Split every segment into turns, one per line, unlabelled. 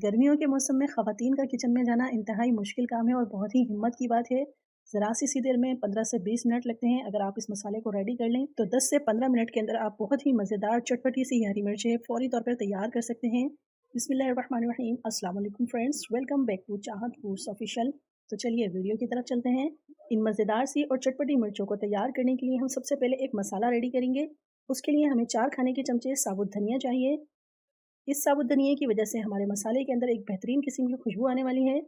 गर्मियों के मौसम में ख़वातीन का किचन में जाना इंतहाई मुश्किल काम है और बहुत ही हिम्मत की बात है। ज़रा सी देर में 15 से 20 मिनट लगते हैं। अगर आप इस मसाले को रेडी कर लें तो 10 से 15 मिनट के अंदर आप बहुत ही मज़ेदार चटपटी सी हरी मिर्चें फ़ौरी तौर पर तैयार कर सकते हैं। बिस्मिल्लाहिर्रहमानिर्रहीम। अस्सलाम वालेकुम फ्रेंड्स, वेलकम बैक टू चाहत फूड्स ऑफिशियल। तो चलिए वीडियो की तरफ चलते हैं। इन मज़ेदार सी और चटपटी मिर्चों को तैयार करने के लिए हम सबसे पहले एक मसाला रेडी करेंगे। उसके लिए हमें 4 खाने के चमचे साबुत धनिया चाहिए। इस साबुत धनिये की वजह से हमारे मसाले के अंदर एक बेहतरीन किस्म की खुशबू आने वाली है।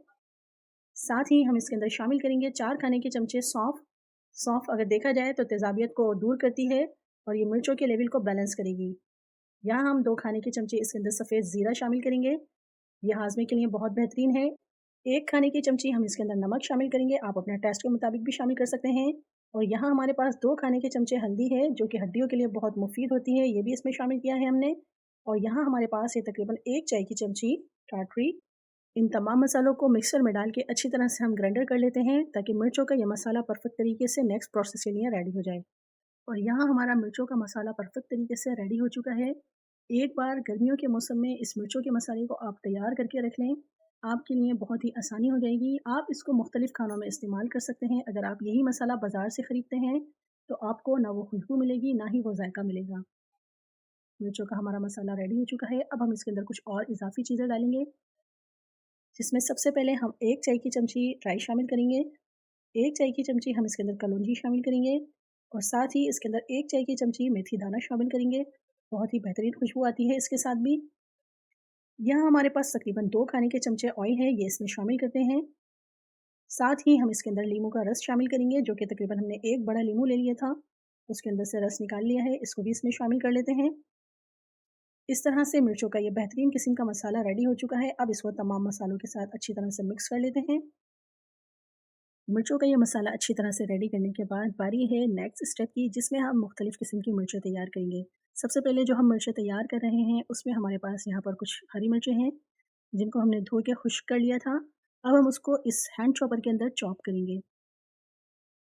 साथ ही हम इसके अंदर शामिल करेंगे 4 खाने के चमचे सौंफ। सौंफ अगर देखा जाए तो तेज़ाबियत को दूर करती है और ये मिर्चों के लेवल को बैलेंस करेगी। यहाँ हम 2 खाने के चमचे इसके अंदर सफ़ेद ज़ीरा शामिल करेंगे। ये हाजमे के लिए बहुत बेहतरीन है। 1 खाने की चमची हम इसके अंदर नमक शामिल करेंगे। आप अपने टेस्ट के मुताबिक भी शामिल कर सकते हैं। और यहाँ हमारे पास 2 खाने के चमचे हल्दी है जो कि हड्डियों के लिए बहुत मुफीद होती है, ये भी इसमें शामिल किया है हमने। और यहाँ हमारे पास ये तकरीबन 1 चाय की चमची टाटरी। इन तमाम मसालों को मिक्सर में डाल के अच्छी तरह से हम ग्राइंडर कर लेते हैं ताकि मिर्चों का ये मसाला परफेक्ट तरीके से नेक्स्ट प्रोसेस के लिए रेडी हो जाए। और यहाँ हमारा मिर्चों का मसाला परफेक्ट तरीके से रेडी हो चुका है। एक बार गर्मियों के मौसम में इस मिर्चों के मसाले को आप तैयार करके रख लें, आपके लिए बहुत ही आसानी हो जाएगी। आप इसको मुख्तलिफ़ खानों में इस्तेमाल कर सकते हैं। अगर आप यही मसाला बाज़ार से ख़रीदते हैं तो आपको ना वो खुशबू मिलेगी, ना ही वो जायका मिलेगा। मिर्चों का हमारा मसाला रेडी हो चुका है। अब हम इसके अंदर कुछ और इजाफ़ी चीज़ें डालेंगे, जिसमें सबसे पहले हम 1 चाय की चमची राई शामिल करेंगे। 1 चाय की चमची हम इसके अंदर कलौंजी शामिल करेंगे और साथ ही इसके अंदर 1 चाय की चमची मेथी दाना शामिल करेंगे। बहुत ही बेहतरीन खुशबू आती है इसके साथ भी। यहाँ हमारे पास तकरीबन 2 खाने के चमचे ऑयल है, ये इसमें शामिल करते हैं। साथ ही हम इसके अंदर लीमू का रस शामिल करेंगे, जो कि तकरीबन हमने 1 बड़ा लीमू ले लिया था, उसके अंदर से रस निकाल लिया है, इसको भी इसमें शामिल कर लेते हैं। इस तरह से मिर्चों का ये बेहतरीन किस्म का मसाला रेडी हो चुका है। अब इसको तमाम मसालों के साथ अच्छी तरह से मिक्स कर लेते हैं। मिर्चों का ये मसाला अच्छी तरह से रेडी करने के बाद बारी है नेक्स्ट स्टेप की, जिसमें हम मुख्तलिफ़ किस्म की मिर्चें तैयार करेंगे। सबसे पहले जो हम मिर्चें तैयार कर रहे हैं उसमें हमारे पास यहाँ पर कुछ हरी मिर्चें हैं जिनको हमने धो के खुश्क कर लिया था। अब हम उसको इस हैंड चॉपर के अंदर चॉप करेंगे।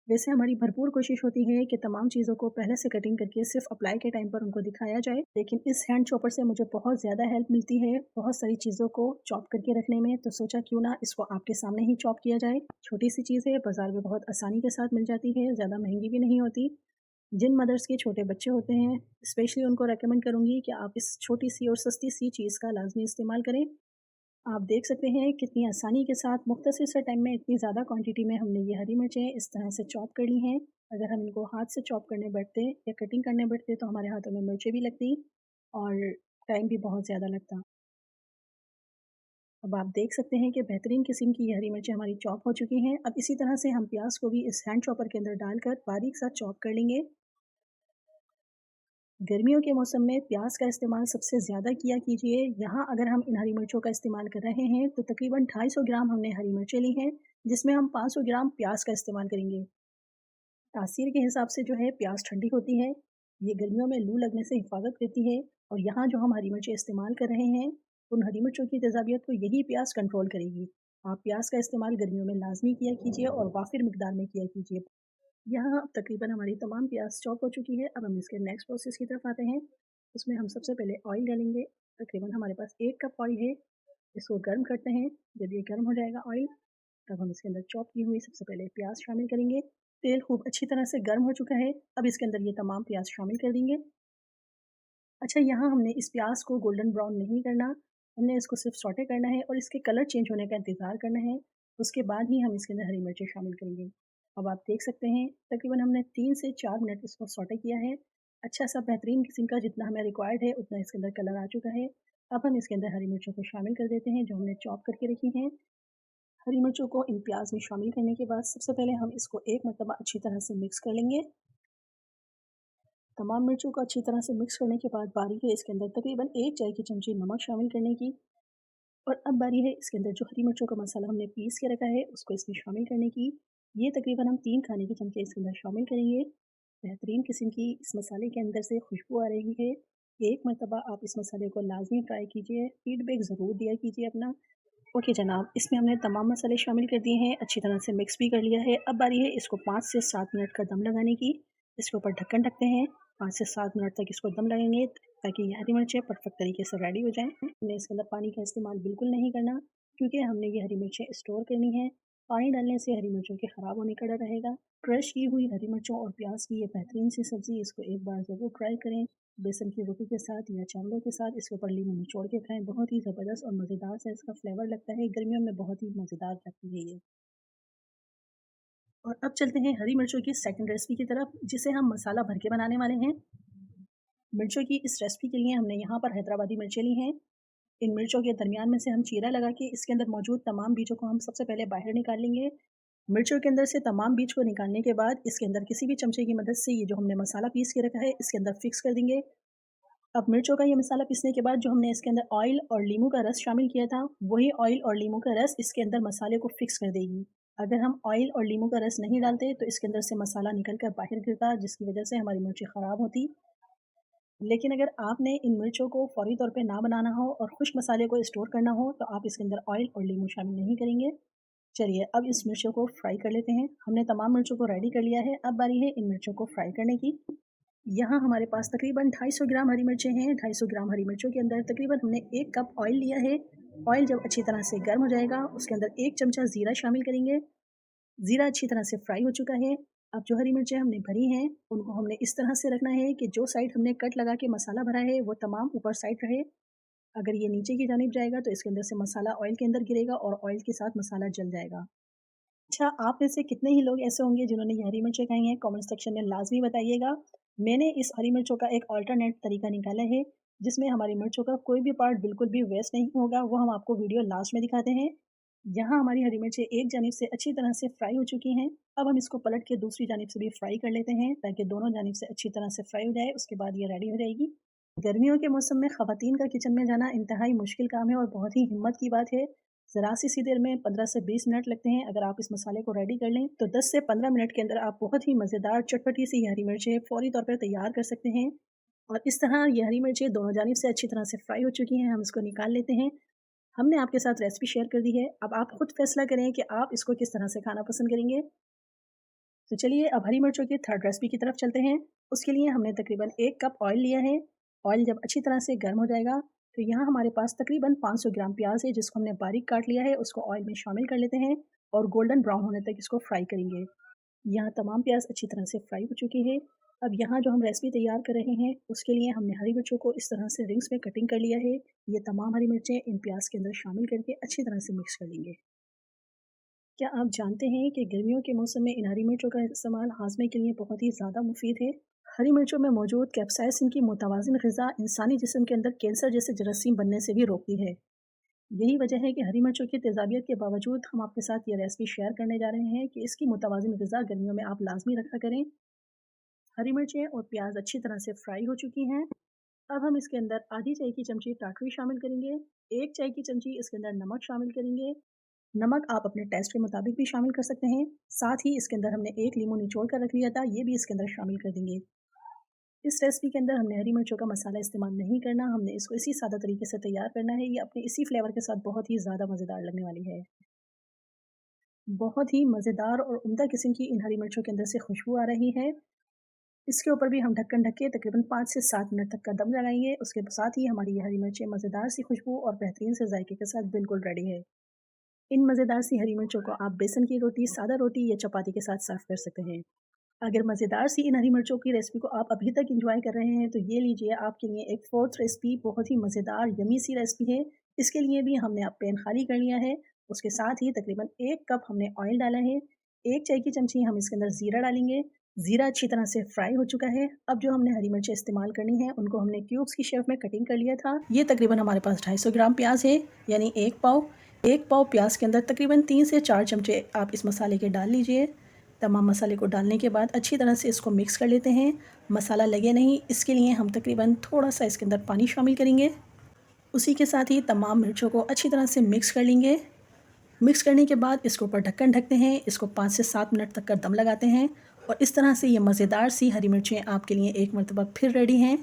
वैसे हमारी भरपूर कोशिश होती है कि तमाम चीज़ों को पहले से कटिंग करके सिर्फ अप्लाई के टाइम पर उनको दिखाया जाए, लेकिन इस हैंड चॉपर से मुझे बहुत ज़्यादा हेल्प मिलती है बहुत सारी चीज़ों को चॉप करके रखने में। तो सोचा क्यों ना इसको आपके सामने ही चॉप किया जाए। छोटी सी चीज़ है, बाज़ार में बहुत आसानी के साथ मिल जाती है, ज़्यादा महंगी भी नहीं होती। जिन मदर्स के छोटे बच्चे होते हैं स्पेशली उनको रेकमेंड करूँगी कि आप इस छोटी सी और सस्ती सी चीज़ का लाजमी इस्तेमाल करें। आप देख सकते हैं कितनी आसानी के साथ मुख्तसर से टाइम में इतनी ज़्यादा क्वांटिटी में हमने ये हरी मिर्चें इस तरह से चॉप कर ली हैं। अगर हम इनको हाथ से चॉप करने बैठते या कटिंग करने बैठते तो हमारे हाथों में मिर्चें भी लगती और टाइम भी बहुत ज़्यादा लगता। अब आप देख सकते हैं कि बेहतरीन किस्म की ये हरी मिर्चें हमारी चॉप हो चुकी हैं। अब इसी तरह से हम प्याज को भी इस हैंड चॉपर के अंदर डालकर बारीक सा चॉप कर लेंगे। गर्मियों के मौसम में प्याज का इस्तेमाल सबसे ज़्यादा किया कीजिए। यहाँ अगर हम इन हरी मिर्चों का इस्तेमाल कर रहे हैं तो तकरीबन 250 ग्राम हमने हरी मिर्चें ली हैं, जिसमें हम 500 ग्राम प्याज का इस्तेमाल करेंगे। तासीर के हिसाब से जो है प्याज ठंडी होती है, ये गर्मियों में लू लगने से हिफाजत करती है। और यहाँ जो हम हरी मिर्चें इस्तेमाल कर रहे हैं उन हरी मिर्चों की तेज़ाबियत को यही प्याज कंट्रोल करेगी। आप प्याज का इस्तेमाल गर्मियों में लाजमी किया कीजिए और वाफिर मिकदार में किया कीजिए। यहाँ तकरीबन हमारी तमाम प्याज चॉप हो चुकी है। अब हम इसके नेक्स्ट प्रोसेस की तरफ आते हैं। उसमें हम सबसे पहले ऑयल डालेंगे। तकरीबन हमारे पास 1 कप ऑयल है, इसको गर्म करते हैं। जब ये गर्म हो जाएगा ऑयल, तब हम इसके अंदर चॉप की हुई सबसे पहले प्याज शामिल करेंगे। तेल खूब अच्छी तरह से गर्म हो चुका है। अब इसके अंदर ये तमाम प्याज शामिल कर देंगे। अच्छा, यहाँ हमने इस प्याज को गोल्डन ब्राउन नहीं करना, हमने इसको सिर्फ सौटे करना है और इसके कलर चेंज होने का इंतज़ार करना है। उसके बाद ही हम इसके अंदर हरी मिर्चें शामिल करेंगे। अब आप देख सकते हैं तकरीबन हमने 3 से 4 मिनट इसको सौटे किया है। अच्छा सा बेहतरीन किस्म का जितना हमें रिक्वायर्ड है उतना इसके अंदर कलर आ चुका है। अब हम इसके अंदर हरी मिर्चों को शामिल कर देते हैं जो हमने चॉप करके रखी हैं। हरी मिर्चों को इन प्याज में शामिल करने के बाद सबसे पहले हम इसको एक मरतबा अच्छी तरह से मिक्स कर लेंगे। तमाम मिर्चों को अच्छी तरह से मिक्स करने के बाद बारी है इसके अंदर तकरीबन 1 चाय की चमची नमक शामिल करने की। और अब बारी है इसके अंदर जो हरी मिर्चों का मसाला हमने पीस के रखा है उसको इसमें शामिल करने की। ये तकरीबन हम 3 खाने के चमचे इसके अंदर शामिल करेंगे। बेहतरीन किस्म की इस मसाले के अंदर से खुशबू आ रही है। एक मरतबा आप इस मसाले को लाजमी ट्राई कीजिए, फीडबैक ज़रूर दिया कीजिए अपना। ओके जनाब, इसमें हमने तमाम मसाले शामिल कर दिए हैं, अच्छी तरह से मिक्स भी कर लिया है। अब बारी है इसको 5 से 7 मिनट का दम लगाने की। इसके ऊपर ढक्कन ढकते हैं, 5 से 7 मिनट तक इसको दम लगेंगे। ताकि ये हरी मिर्चें परफेक्ट तरीके से रेडी हो जाएँ। हमने इसके अंदर पानी का इस्तेमाल बिल्कुल नहीं करना, क्योंकि हमने ये हरी मिर्चें स्टोर करनी है। पानी डालने से हरी मिर्चों के ख़राब होने का डर रहेगा। क्रश की हुई हरी मिर्चों और प्याज की ये बेहतरीन सी सब्ज़ी, इसको एक बार ज़रूर ट्राई करें। बेसन की रोटी के साथ या चावलों के साथ इसके ऊपर लीमू निचोड़ के खाएँ, बहुत ही ज़बरदस्त और मज़ेदार सा इसका फ्लेवर लगता है। गर्मियों में बहुत ही मज़ेदार लगती है ये। और अब चलते हैं हरी मिर्चों की सेकंड रेसिपी की तरफ, जिसे हम मसाला भर के बनाने वाले हैं। मिर्चों की इस रेसिपी के लिए हमने यहाँ पर हैदराबादी मिर्चें ली हैं। इन मिर्चों के दरमियान में से हम चीरा लगा के इसके अंदर मौजूद तमाम बीजों को हम सबसे पहले बाहर निकाल लेंगे। मिर्चों के अंदर से तमाम बीज को निकालने के बाद इसके अंदर किसी भी चमचे की मदद से ये जो हमने मसाला पीस के रखा है इसके अंदर फिक्स कर देंगे। अब मिर्चों का ये मसाला पीसने के बाद जो हमने इसके अंदर ऑयल और नींबू का रस शामिल किया था, वही ऑयल और नींबू का रस इसके अंदर मसाले को फिक्स कर देगी। अगर हम ऑयल और नींबू का रस नहीं डालते तो इसके अंदर से मसाला निकल कर बाहर गिरता, जिसकी वजह से हमारी मिर्ची ख़राब होती। लेकिन अगर आपने इन मिर्चों को फ़ौरी तौर पे ना बनाना हो और खुश्क मसाले को स्टोर करना हो, तो आप इसके अंदर ऑयल और नींबू शामिल नहीं करेंगे। चलिए अब इस मिर्चों को फ्राई कर लेते हैं। हमने तमाम मिर्चों को रेडी कर लिया है, अब बारी है इन मिर्चों को फ्राई करने की। यहाँ हमारे पास तकरीबन 250 ग्राम हरी मिर्चें हैं। 250 ग्राम हरी मिर्चों के अंदर तकरीबन हमने 1 कप ऑयल लिया है। ऑयल जब अच्छी तरह से गर्म हो जाएगा, उसके अंदर 1 चमचा ज़ीरा शामिल करेंगे। ज़ीरा अच्छी तरह से फ्राई हो चुका है। अब जो हरी मिर्चें हमने भरी हैं, उनको हमने इस तरह से रखना है कि जो साइड हमने कट लगा के मसाला भरा है, वो तमाम ऊपर साइड रहे। अगर ये नीचे की जानिब जाएगा, तो इसके अंदर से मसाला ऑयल के अंदर गिरेगा और ऑयल के साथ मसाला जल जाएगा। अच्छा, आप में से कितने ही लोग ऐसे होंगे जिन्होंने ये हरी मिर्चें खाई हैं? कमेंट सेक्शन में लाज़मी बताइएगा। मैंने इस हरी मिर्चों का एक अल्टरनेट तरीका निकाला है, जिसमें हमारी मिर्चों का कोई भी पार्ट बिल्कुल भी वेस्ट नहीं होगा, वो हम आपको वीडियो लास्ट में दिखाते हैं। यहाँ हमारी हरी मिर्चें एक जानिब से अच्छी तरह से फ्राई हो चुकी हैं। अब हम इसको पलट के दूसरी जानिब से भी फ्राई कर लेते हैं, ताकि दोनों जानिब से अच्छी तरह से फ्राई हो जाए, उसके बाद ये रेडी हो जाएगी। गर्मियों के मौसम में ख़वातीन का किचन में जाना इंतहाई मुश्किल काम है और बहुत ही हिम्मत की बात है। ज़रा सी देर में 15 से 20 मिनट लगते हैं। अगर आप इस मसाले को रेडी कर लें, तो 10 से 15 मिनट के अंदर आप बहुत ही मज़ेदार चटपटी सी हरी मिर्चें फ़ौरी तौर पर तैयार कर सकते हैं। और इस तरह ये हरी मिर्चें दोनों जानिब से अच्छी तरह से फ्राई हो चुकी हैं। हम इसको निकाल लेते हैं। हमने आपके साथ रेसिपी शेयर कर दी है, अब आप खुद फैसला करें कि आप इसको किस तरह से खाना पसंद करेंगे। तो चलिए अब हरी मिर्चों की थर्ड रेसिपी की तरफ चलते हैं। उसके लिए हमने तकरीबन 1 कप ऑयल लिया है। ऑयल जब अच्छी तरह से गर्म हो जाएगा, तो यहाँ हमारे पास तकरीबन 500 ग्राम प्याज है, जिसको हमने बारीक काट लिया है। उसको ऑयल में शामिल कर लेते हैं और गोल्डन ब्राउन होने तक इसको फ्राई करेंगे। यहाँ तमाम प्याज अच्छी तरह से फ्राई हो चुकी है। अब यहाँ जो हम रेसिपी तैयार कर रहे हैं, उसके लिए हमने हरी मिर्चों को इस तरह से रिंग्स में कटिंग कर लिया है। ये तमाम हरी मिर्चें इन प्याज के अंदर शामिल करके अच्छी तरह से मिक्स कर लेंगे। क्या आप जानते हैं कि गर्मियों के मौसम में इन हरी मिर्चों का इस्तेमाल हाजमे के लिए बहुत ही ज़्यादा मुफीद है। हरी मिर्चों में मौजूद कैप्साइसिन की मुतवाज़िन ग़िज़ा इंसानी जिस्म के अंदर कैंसर जैसे जरासीम बनने से भी रोकती है। यही वजह है कि हरी मिर्चों की तेज़ाबियत के बावजूद हम आपके साथ ये रेसिपी शेयर करने जा रहे हैं कि इसकी मुतवाज़िन ग़िज़ा गर्मियों में आप लाजमी रखा करें। हरी मिर्चें और प्याज अच्छी तरह से फ्राई हो चुकी हैं। अब हम इसके अंदर आधी चाय की चमची टाटरी शामिल करेंगे। 1 चाय की चमची इसके अंदर नमक शामिल करेंगे। नमक आप अपने टेस्ट के मुताबिक भी शामिल कर सकते हैं। साथ ही इसके अंदर हमने 1 लीमू निचोड़ कर रख लिया था, ये भी इसके अंदर शामिल कर देंगे। इस रेसिपी के अंदर हमने हरी मिर्चों का मसाला इस्तेमाल नहीं करना, हमने इसको इसी सादा तरीके से तैयार करना है। ये अपने इसी फ्लेवर के साथ बहुत ही ज़्यादा मज़ेदार लगने वाली है। बहुत ही मज़ेदार और उम्दा किस्म की इन हरी मिर्चों के अंदर से खुशबू आ रही है। इसके ऊपर भी हम ढक्कन ढक के तकरीबन 5 से 7 मिनट तक का दम लगाएंगे। उसके साथ ही हमारी ये हरी मिर्चें मज़ेदार सी खुशबू और बेहतरीन से जायके के साथ बिल्कुल रेडी है। इन मज़ेदार सी हरी मिर्चों को आप बेसन की रोटी, सादा रोटी या चपाती के साथ सर्व कर सकते हैं। अगर मज़ेदार सी इन हरी मिर्चों की रेसिपी को आप अभी तक एंजॉय कर रहे हैं, तो ये लीजिए आपके लिए एक फोर्थ रेसिपी, बहुत ही मज़ेदार यमी सी रेसिपी है। इसके लिए भी हमने अब पैन खाली कर लिया है। उसके साथ ही तकरीबन 1 कप हमने ऑयल डाला है। 1 चाय की चमची हम इसके अंदर ज़ीरा डालेंगे। ज़ीरा अच्छी तरह से फ्राई हो चुका है। अब जो हमने हरी मिर्चें इस्तेमाल करनी है, उनको हमने क्यूब्स की शेप में कटिंग कर लिया था। ये तकरीबन हमारे पास 250 ग्राम प्याज है, यानी 1 पाव। 1 पाव प्याज के अंदर तकरीबन 3 से 4 चमचे आप इस मसाले के डाल लीजिए। तमाम मसाले को डालने के बाद अच्छी तरह से इसको मिक्स कर लेते हैं। मसाला लगे नहीं, इसके लिए हम तकरीबन थोड़ा सा इसके अंदर पानी शामिल करेंगे। उसी के साथ ही तमाम मिर्चों को अच्छी तरह से मिक्स कर लेंगे। मिक्स करने के बाद इसके ऊपर ढक्कन ढकते हैं। इसको 5 से 7 मिनट तक का दम लगाते हैं और इस तरह से ये मज़ेदार सी हरी मिर्चें आपके लिए एक मरतबा फिर रेडी हैं।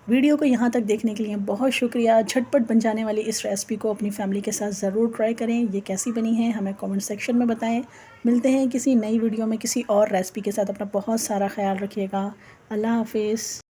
वीडियो को यहाँ तक देखने के लिए बहुत शुक्रिया। झटपट बन जाने वाली इस रेसिपी को अपनी फैमिली के साथ ज़रूर ट्राई करें। ये कैसी बनी है हमें कमेंट सेक्शन में बताएं। मिलते हैं किसी नई वीडियो में किसी और रेसिपी के साथ। अपना बहुत सारा ख्याल रखिएगा। अल्लाह हाफिज़।